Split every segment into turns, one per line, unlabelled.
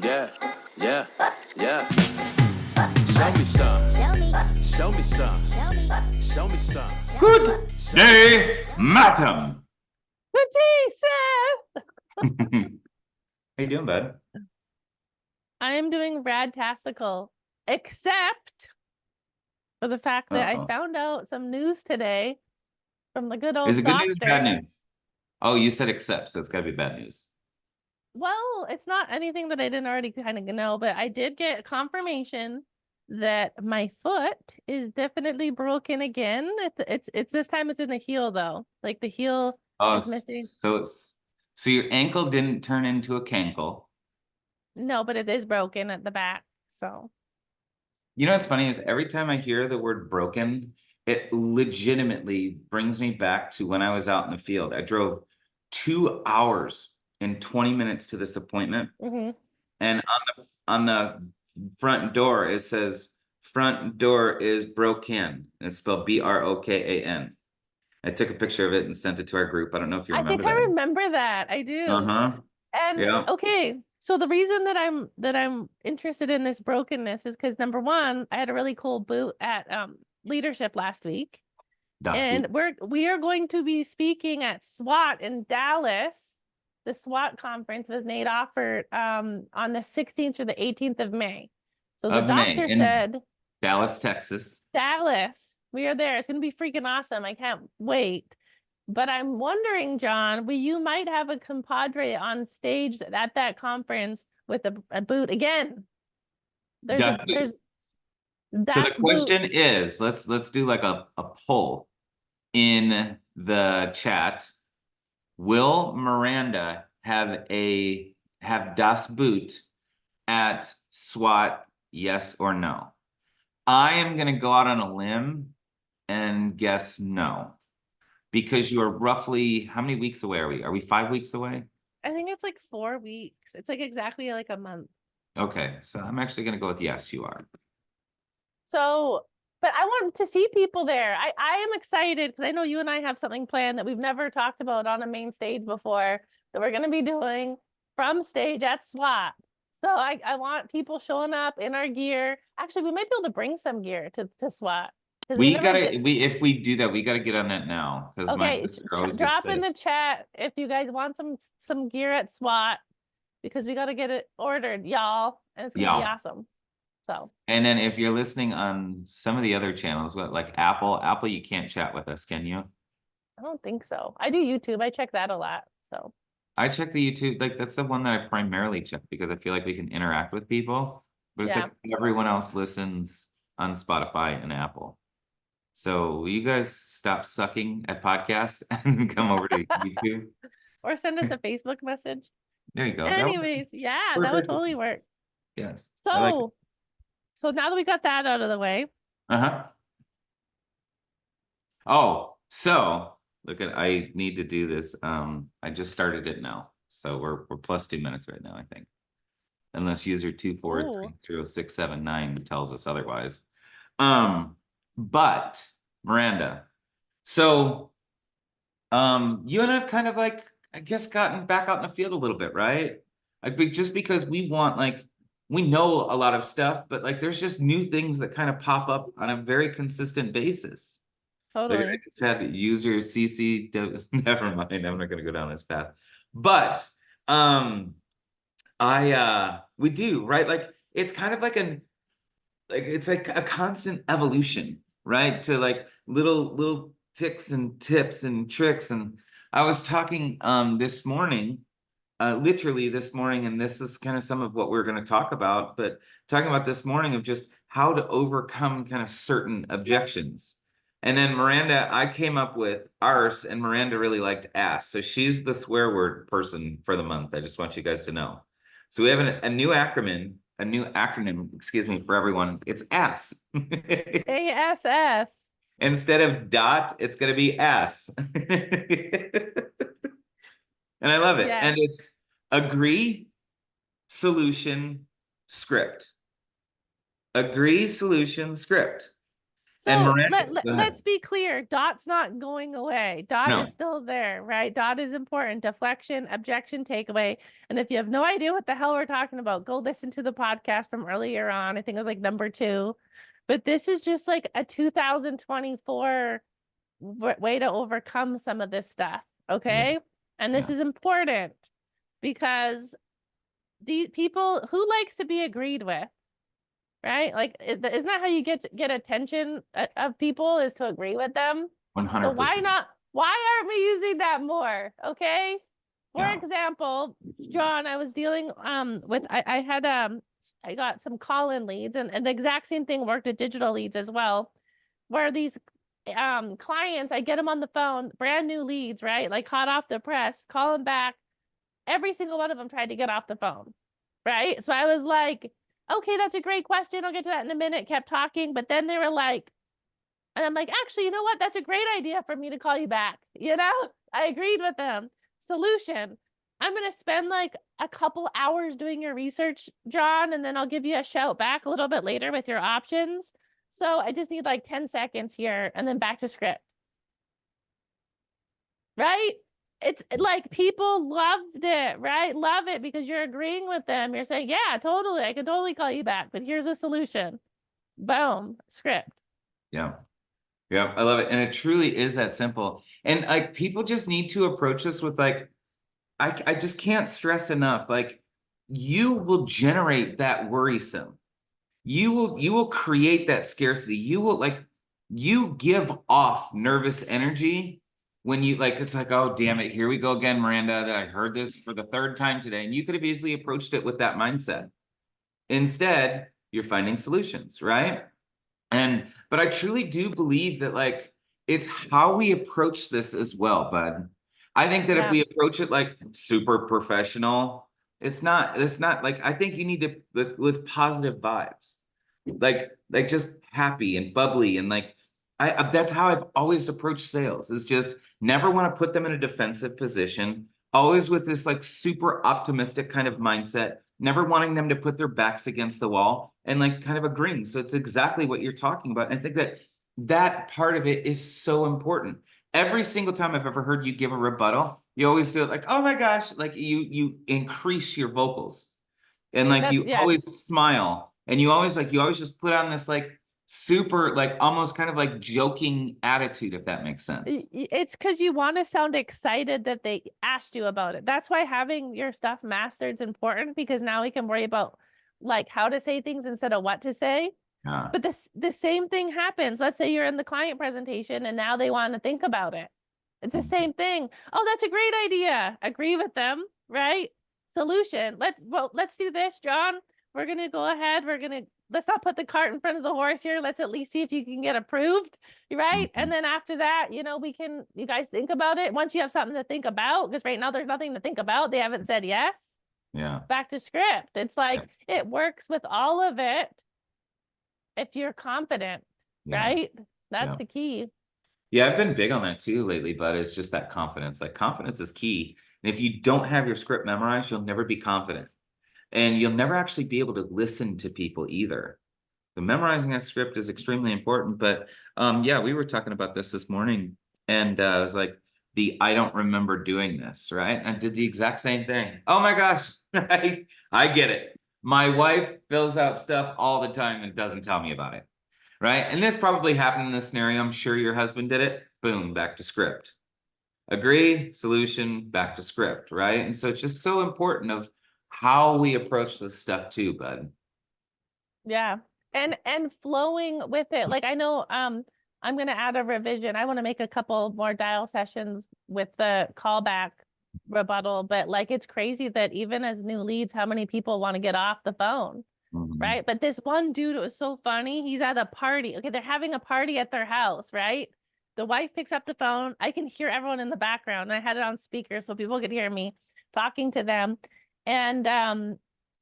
Yeah, yeah, yeah. Show me some. Show me some. Show me some.
Good day, madam.
Good day, Seth.
How you doing, bud?
I am doing radtastical, except for the fact that I found out some news today from the good old
Is it good
doctor.
news or bad news? Oh, you said except, so it's got to be bad news.
Well, it's not anything that I didn't already kind of know, but I did get confirmation that my foot is definitely broken again. It's this time it's in the heel though. Like the heel is missing.
So your ankle didn't turn into a cankle.
No, but it is broken at the back. So
You know what's funny is every time I hear the word broken, it legitimately brings me back to when I was out in the field. I drove 2 hours and 20 minutes to this appointment. And on the front door, it says front door is broken. It's spelled B-R-O-K-A-N. I took a picture of it and sent it to our group. I don't know if you remember that.
I think I remember that. I do. And
yeah.
Okay, so the reason that I'm interested in this brokenness is because number one, I had a really cool boot at leadership last week. And we are going to be speaking at SWAT in Dallas. The SWAT conference with Nate Offert on the 16th or the 18th of May. So the doctor said
Dallas, Texas.
Dallas. We are there. It's going to be freaking awesome. I can't wait. But I'm wondering, John, you might have a compadre on stage at that conference with a boot again.
So the question is, let's do like a poll in the chat. Will Miranda have Das Boot at SWAT? Yes or no? I am going to go out on a limb and guess no, because you are roughly, how many weeks away are we? Are we 5 weeks away?
I think it's like 4 weeks. It's like exactly like a month.
Okay, so I'm actually going to go with yes, you are.
So, but I want to see people there. I am excited because I know you and I have something planned that we've never talked about on a main stage before that we're going to be doing from stage at SWAT. So I want people showing up in our gear. Actually, we might be able to bring some gear to SWAT.
If we do that, we gotta get on that now.
Okay, drop in the chat if you guys want some gear at SWAT, because we got to get it ordered, y'all, and it's gonna be awesome. So,
and then if you're listening on some of the other channels, like Apple, you can't chat with us, can you?
I don't think so. I do YouTube. I check that a lot. So
I check the YouTube, like that's the one that I primarily check because I feel like we can interact with people, but it's like everyone else listens on Spotify and Apple. So will you guys stop sucking at podcasts and come over to YouTube?
Or send us a Facebook message.
There you go.
Anyways, that would totally work.
Yes.
So now that we got that out of the way.
Oh, so look I need to do this. I just started it now. So we're plus 2 minutes right now, I think. Unless user 2433069 tells us otherwise. But Miranda, so you and I've kind of like, I guess, gotten back out in the field a little bit, right? Like just because we want, like, we know a lot of stuff, but like there's just new things that kind of pop up on a very consistent basis.
Totally.
Like I just had user CC, never mind, I'm not gonna go down this path. But we do, right? Like it's kind of like it's like a constant evolution, right? To like little ticks and tips and tricks. And I was talking this morning, literally this morning, and this is kind of some of what we're going to talk about, but talking about this morning of just how to overcome kind of certain objections. And then Miranda, I came up with arse, and Miranda really liked ass. So she's the swear word person for the month. I just want you guys to know. So we have a new acronym, excuse me, for everyone. It's ASS.
ASS.
Instead of dot, it's going to be ass. And I love it.
Yes.
And it's agree, solution, script. Agree, solution, script. And
So
Miranda, go ahead.
let's be clear. Dot's not going away. Dot
No.
is still there, right? Dot is important. Deflection, objection, takeaway. And if you have no idea what the hell we're talking about, go listen to the podcast from earlier on. I think it was like number 2. But this is just like a 2024 way to overcome some of this stuff. Okay. And this is important because these people who likes to be agreed with, right? Like, isn't that how you get attention of people, is to agree with them?
100%.
So why aren't we using that more? Okay. For example, John, I was dealing with I got some call-in leads, and the exact same thing worked at digital leads as well, where these clients, I get them on the phone, brand new leads, right? Like hot off the press, call them back. Every single one of them tried to get off the phone, right? So I was like, okay, that's a great question. I'll get to that in a minute. Kept talking, but then they were like, and I'm like, actually, you know what? That's a great idea for me to call you back. You know, I agreed with them. Solution. I'm going to spend like a couple hours doing your research, John, and then I'll give you a shout back a little bit later with your options. So I just need like 10 seconds here and then back to script. Right? It's like people loved it, right? Love it because you're agreeing with them. You're saying, yeah, totally. I could totally call you back, but here's a solution. Boom, script.
Yeah. Yeah, I love it. And it truly is that simple. And like people just need to approach this with like, I just can't stress enough. Like you will generate that worrisome. You will create that scarcity. You give off nervous energy when you like, it's like, oh, damn it. Here we go again, Miranda. I heard this for the 3rd time today. And you could have easily approached it with that mindset. Instead, you're finding solutions, right? But I truly do believe that like, it's how we approach this as well, bud. I think that if we approach it like super professional, it's not like, I think you need to with positive vibes, like just happy and bubbly. And like, that's how I've always approached sales, is just never want to put them in a defensive position, always with this like super optimistic kind of mindset, never wanting them to put their backs against the wall and like kind of agreeing. So it's exactly what you're talking about. And I think that part of it is so important. Every single time I've ever heard you give a rebuttal, you always do it like, oh my gosh, like you increase your vocals and like you always smile and you always just put on this like super like almost kind of like joking attitude, if that makes sense.
It's because you want to sound excited that they asked you about it. That's why having your stuff mastered is important, because now we can worry about like how to say things instead of what to say. But the same thing happens. Let's say you're in the client presentation and now they want to think about it. It's the same thing. Oh, that's a great idea. Agree with them, right? Solution. Let's do this, John. We're going to go ahead. Let's not put the cart in front of the horse here. Let's at least see if you can get approved, right? And then after that, you guys think about it. Once you have something to think about, because right now there's nothing to think about. They haven't said yes.
Yeah.
Back to script. It's like, it works with all of it. If you're confident, right? That's the key.
Yeah, I've been big on that too lately, but it's just that confidence. Like confidence is key. And if you don't have your script memorized, you'll never be confident. And you'll never actually be able to listen to people either. So memorizing that script is extremely important. But yeah, we were talking about this morning, and I was like, I don't remember doing this, right? I did the exact same thing. Oh my gosh, right? I get it. My wife fills out stuff all the time and doesn't tell me about it, right? And this probably happened in this scenario. I'm sure your husband did it. Boom, back to script. Agree, solution, back to script, right? And so it's just so important of how we approach this stuff too, bud.
Yeah, and flowing with it. Like I know I'm going to add a revision. I want to make a couple more dial sessions with the callback rebuttal, but like it's crazy that even as new leads, how many people want to get off the phone, right? But this one dude, it was so funny. He's at a party. Okay, they're having a party at their house, right? The wife picks up the phone. I can hear everyone in the background. I had it on speaker so people could hear me talking to them. And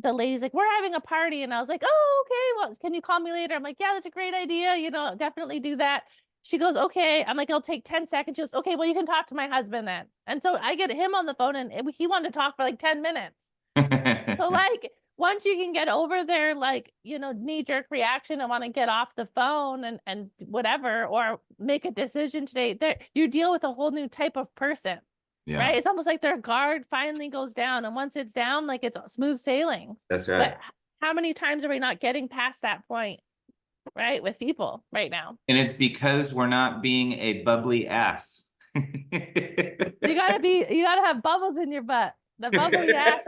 the lady's like, we're having a party. And I was like, oh, okay, well, can you call me later? I'm like, yeah, that's a great idea. Definitely do that. She goes, okay. I'm like, it'll take 10 seconds. She goes, okay, well, you can talk to my husband then. And so I get him on the phone and he wanted to talk for like 10 minutes. So like, once you can get over their, like, you know, knee-jerk reaction and want to get off the phone and whatever, or make a decision today, there you deal with a whole new type of person.
Yeah,
Right? It's almost like their guard finally goes down, and once it's down, like, it's smooth sailing.
that's
But
right.
how many times are we not getting past that point, right, with people right now?
And it's because we're not being a bubbly ass.
You gotta have bubbles in your butt. The bubbly ass.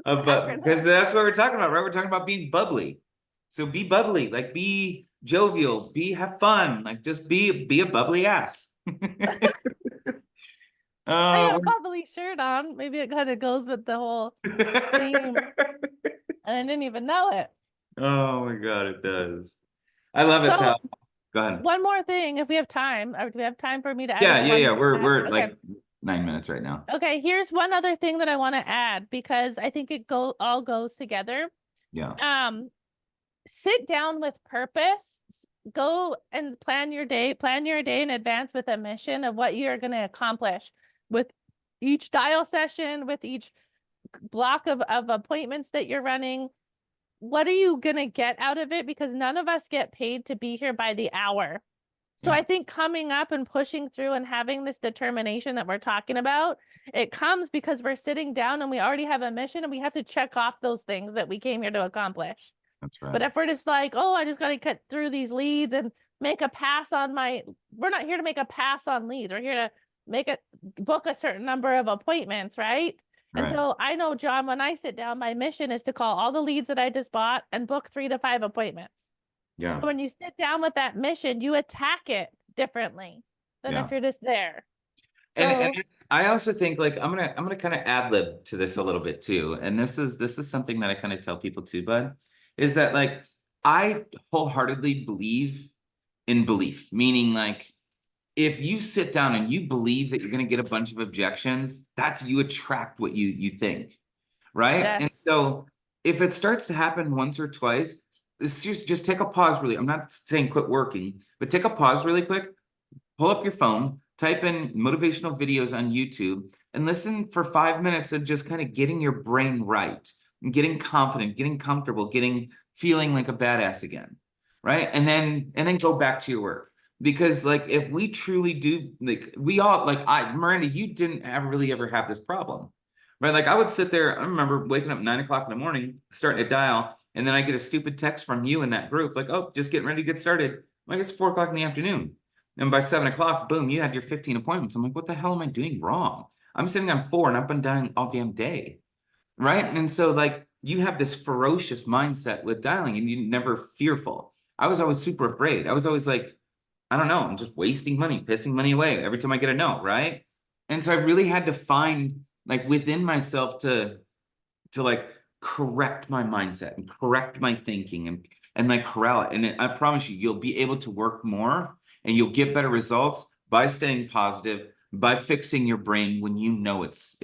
But because that's what we're talking about, right? We're talking about being bubbly. So be bubbly, like be jovial, have fun, like just be a bubbly ass.
I got a
we're-
bubbly shirt on. Maybe it kind of goes with the whole theme, and I didn't even know it.
Oh my God, it does. I love it,
So,
pal. Go ahead.
one more thing, if we have time, or do we have time for me to add?
Yeah,
just
yeah,
one
yeah.
thing?
We're
Okay.
like 9 minutes right now.
Okay, here's one other thing that I want to add, because I think it all goes together.
Yeah.
Sit down with purpose. Go and plan your day in advance with a mission of what you're going to accomplish with each dial session, with each block of appointments that you're running. What are you going to get out of it? Because none of us get paid to be here by the hour. So
Yeah.
I think coming up and pushing through and having this determination that we're talking about, it comes because we're sitting down and we already have a mission, and we have to check off those things that we came here to accomplish.
That's right.
But if we're just like, oh, I just got to cut through these leads and make a pass on we're not here to make a pass on leads. We're here to book a certain number of appointments, right? And
Right.
so I know, John, when I sit down, my mission is to call all the leads that I just bought and book 3 to 5 appointments.
Yeah.
So when you sit down with that mission, you attack it differently than
Yeah.
if you're just there. So
And I also think, like, I'm gonna kind of ad lib to this a little bit too. And this is something that I kind of tell people too, bud, is that, like, I wholeheartedly believe in belief, meaning, like, if you sit down and you believe that you're going to get a bunch of objections, that's you attract what you think, right?
Yes.
And so if it starts to happen once or twice, just take a pause really. I'm not saying quit working, but take a pause really quick, pull up your phone, type in motivational videos on YouTube, and listen for 5 minutes of just kind of getting your brain right, and getting confident, getting comfortable, feeling like a badass again, right? And then go back to your work. Because, like, if we truly do, like, we all, like, Miranda, you didn't really ever have this problem, right? Like, I would sit there, I remember waking up 9 o'clock in the morning, starting to dial, and then I get a stupid text from you in that group, like, oh, just getting ready to get started. Like, it's 4 o'clock in the afternoon. And by 7 o'clock, boom, you had your 15 appointments. I'm like, what the hell am I doing wrong? I'm sitting on 4 and I've been dialing all damn day, right? And so, like, you have this ferocious mindset with dialing, and you're never fearful. I was always super afraid. I was always like, I don't know, I'm just wasting money, pissing money away every time I get a no, right? And so I really had to find, like, within myself to like correct my mindset and correct my thinking and like corral it. And I promise you, you'll be able to work more and you'll get better results by staying positive, by fixing your brain when you know it's.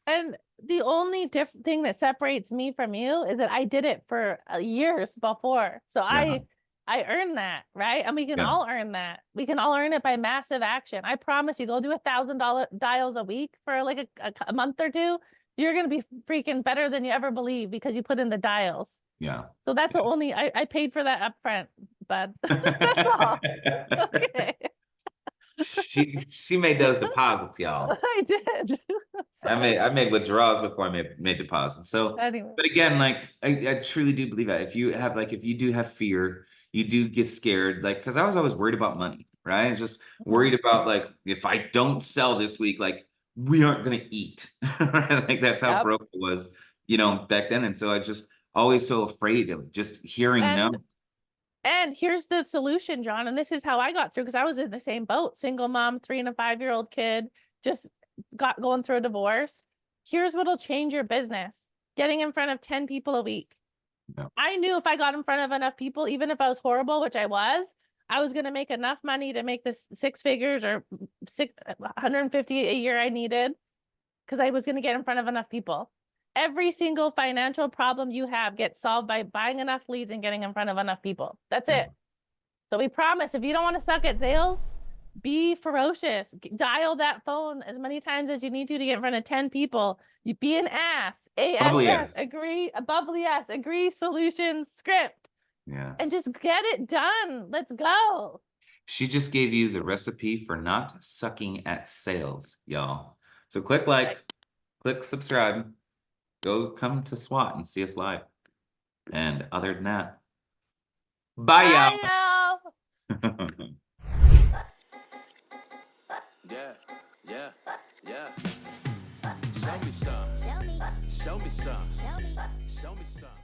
And the only thing that separates me from you is that I did it for years before. So
Yeah.
I earned that, right? And we can
Yeah.
all earn that. We can all earn it by massive action. I promise you, go do $1,000 dials a week for like a month or two. You're going to be freaking better than you ever believe because you put in the dials.
Yeah.
So that's the only, I paid for that upfront, bud. That's all. Okay.
She made those deposits, y'all.
I did.
I made withdrawals before I made deposits. So,
Anyway.
but again, like, I truly do believe that if you do have fear, you do get scared, like, because I was always worried about money, right? Just worried about, like, if I don't sell this week, like, we aren't gonna eat, right? Like, that's how
Yep.
broke it was, back then. And so I just always so afraid of just hearing no.
And here's the solution, John. And this is how I got through, because I was in the same boat. Single mom, 3 and a 5-year-old kid, just going through a divorce. Here's what'll change your business: getting in front of 10 people a week.
Yeah.
I knew if I got in front of enough people, even if I was horrible, which I was going to make enough money to make this 6 figures or 150 a year I needed, because I was going to get in front of enough people. Every single financial problem you have gets solved by buying enough leads and getting in front of enough people. That's it. So we promise, if you don't want to suck at sales, Be ferocious. Dial that phone as many times as you need to get in front of 10 people. You be an ass.
Bubbly
ASS.
A.S.S.
Agree. A bubbly ass. Agree. Solution. Script.
Yes.
And just get it done. Let's go.
She just gave you the recipe for not sucking at sales, y'all. So click like, click subscribe, go come to SWAT and see us live. And other than that, bye, y'all.
Yeah, yeah, yeah. Show me some. Show me some. Show me some.